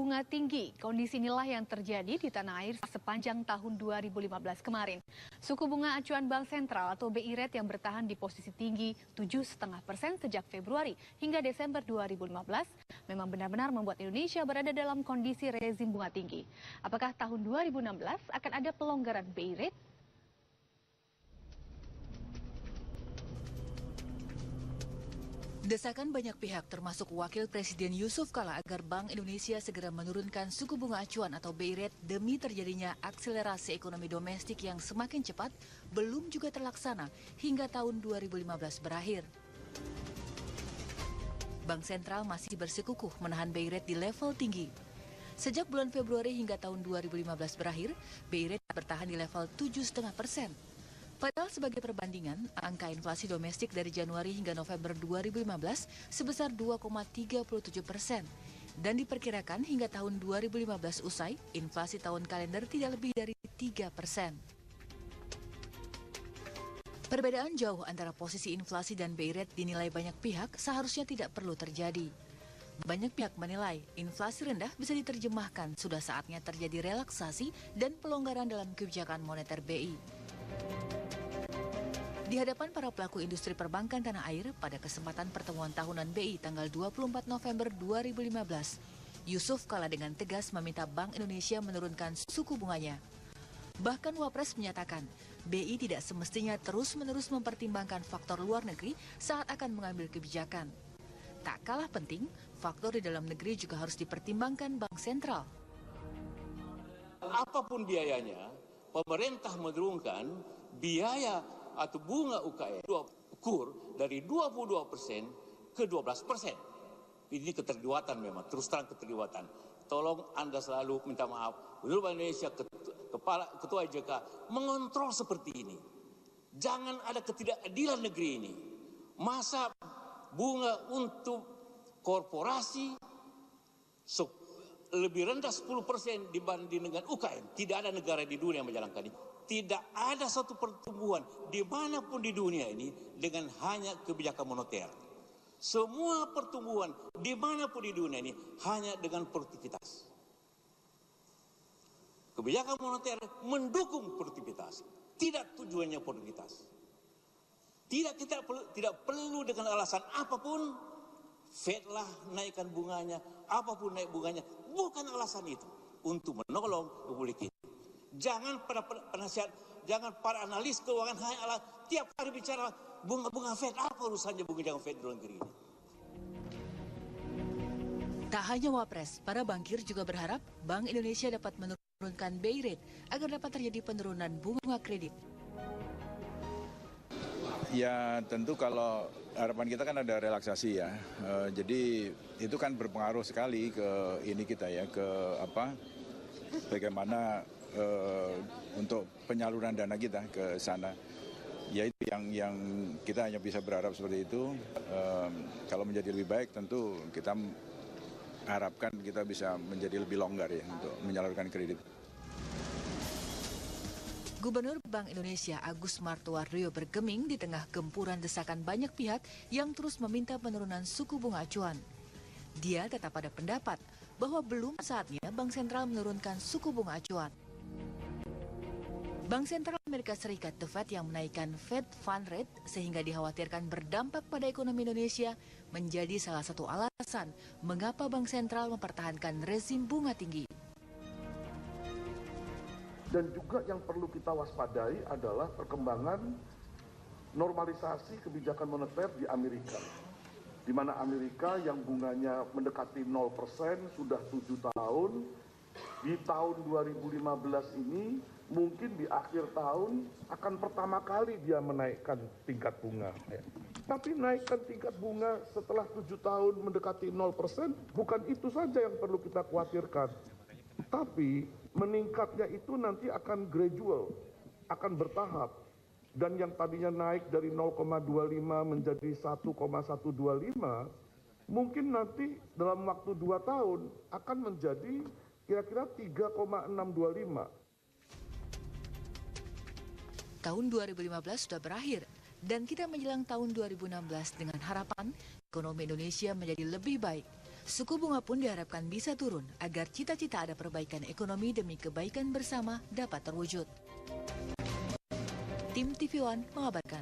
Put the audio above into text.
bunga tinggi. Kondisi inilah yang terjadi di tanah air sepanjang tahun 2015 kemarin. Suku bunga acuan Bank Sentral atau BI Rate yang bertahan di posisi tinggi 7,5% sejak Februari hingga Desember 2015 memang benar-benar membuat Indonesia berada dalam kondisi rezim bunga tinggi. Apakah tahun 2016 akan ada pelonggaran BI Rate? Desakan banyak pihak termasuk Wakil Presiden Yusuf Kala agar Bank Indonesia segera menurunkan suku bunga acuan atau BI Rate demi terjadinya akselerasi ekonomi domestik yang semakin cepat belum juga terlaksana hingga tahun 2015 berakhir. Bank Sentral masih bersikukuh menahan BI Rate di level tinggi. Sejak bulan Februari hingga tahun 2015 berakhir, BI Rate bertahan di level 7,5%. Padahal sebagai perbandingan, angka inflasi domestik dari Januari hingga November 2015 sebesar 2,37%. Dan diperkirakan hingga tahun 2015 usai, inflasi tahun kalender tidak lebih dari 3%. Perbedaan jauh antara posisi inflasi dan BI Rate dinilai banyak pihak seharusnya tidak perlu terjadi. Banyak pihak menilai inflasi rendah bisa diterjemahkan sudah saatnya terjadi relaksasi dan pelonggaran dalam kebijakan moneter BI. Di hadapan para pelaku industri perbankan tanah air pada kesempatan pertemuan tahunan BI tanggal 24 November 2015, Yusuf Kala dengan tegas meminta Bank Indonesia menurunkan suku bunganya. Bahkan Wapres menyatakan, BI tidak semestinya terus-menerus mempertimbangkan faktor luar negeri saat akan mengambil kebijakan. Tak kalah penting, faktor di dalam negeri juga harus dipertimbangkan Bank Sentral. Apapun biayanya, pemerintah menurunkan biaya atau bunga UKM kur dari 22% ke 12%. Ini keterlibatan memang, terus terang keterlibatan. Tolong Anda selalu minta maaf. Gubernur Bank Indonesia, Ketua IJK mengontrol seperti ini. Jangan ada ketidakadilan negeri ini. Masa bunga untuk korporasi lebih rendah 10% dibanding dengan UKM. Tidak ada negara di dunia yang menjalankan ini. Tidak ada satu pertumbuhan dimanapun di dunia ini dengan hanya kebijakan moneter. Semua pertumbuhan dimanapun di dunia ini hanya dengan produktivitas. Kebijakan moneter mendukung produktivitas, tidak tujuannya produktivitas. Tidak perlu dengan alasan apapun, Fed lah naikkan bunganya, apapun naik bunganya, bukan alasan itu untuk menolong Republik ini. Jangan para penasihat, jangan para analis keuangan hanya tiap hari bicara bunga Fed, apa urusannya bunga Fed di luar negeri ini? Tak hanya Wapres, para bankir juga berharap Bank Indonesia dapat menurunkan BI Rate agar dapat terjadi penurunan bunga kredit. Ya tentu kalau harapan kita kan ada relaksasi ya, jadi itu kan berpengaruh sekali ke ini kita ya, ke bagaimana untuk penyaluran dana kita ke sana. Ya itu yang kita hanya bisa berharap seperti itu. Kalau menjadi lebih baik tentu kita harapkan kita bisa menjadi lebih longgar ya untuk menyalurkan kredit. Gubernur Bank Indonesia Agus Martowardoyo bergeming di tengah gempuran desakan banyak pihak yang terus meminta penurunan suku bunga acuan. Dia tetap pada pendapat bahwa belum saatnya Bank Sentral menurunkan suku bunga acuan. Bank Sentral Amerika Serikat, The Fed, yang menaikkan Fed Fund Rate sehingga dikhawatirkan berdampak pada ekonomi Indonesia menjadi salah satu alasan mengapa Bank Sentral mempertahankan rezim bunga tinggi. Dan juga yang perlu kita waspadai adalah perkembangan normalisasi kebijakan moneter di Amerika. Di mana Amerika yang bunganya mendekati 0% sudah 7 tahun, di tahun 2015 ini mungkin di akhir tahun akan pertama kali dia menaikkan tingkat bunga. Tapi naikkan tingkat bunga setelah 7 tahun mendekati 0% bukan itu saja yang perlu kita khawatirkan. Tapi meningkatnya itu nanti akan gradual, akan bertahap. Dan yang tadinya naik dari 0,25 menjadi 1,125, mungkin nanti dalam waktu 2 tahun akan menjadi kira-kira 3,625. Tahun 2015 sudah berakhir dan kita menjelang tahun 2016 dengan harapan ekonomi Indonesia menjadi lebih baik. Suku bunga pun diharapkan bisa turun agar cita-cita ada perbaikan ekonomi demi kebaikan bersama dapat terwujud. Tim TV One mengabarkan.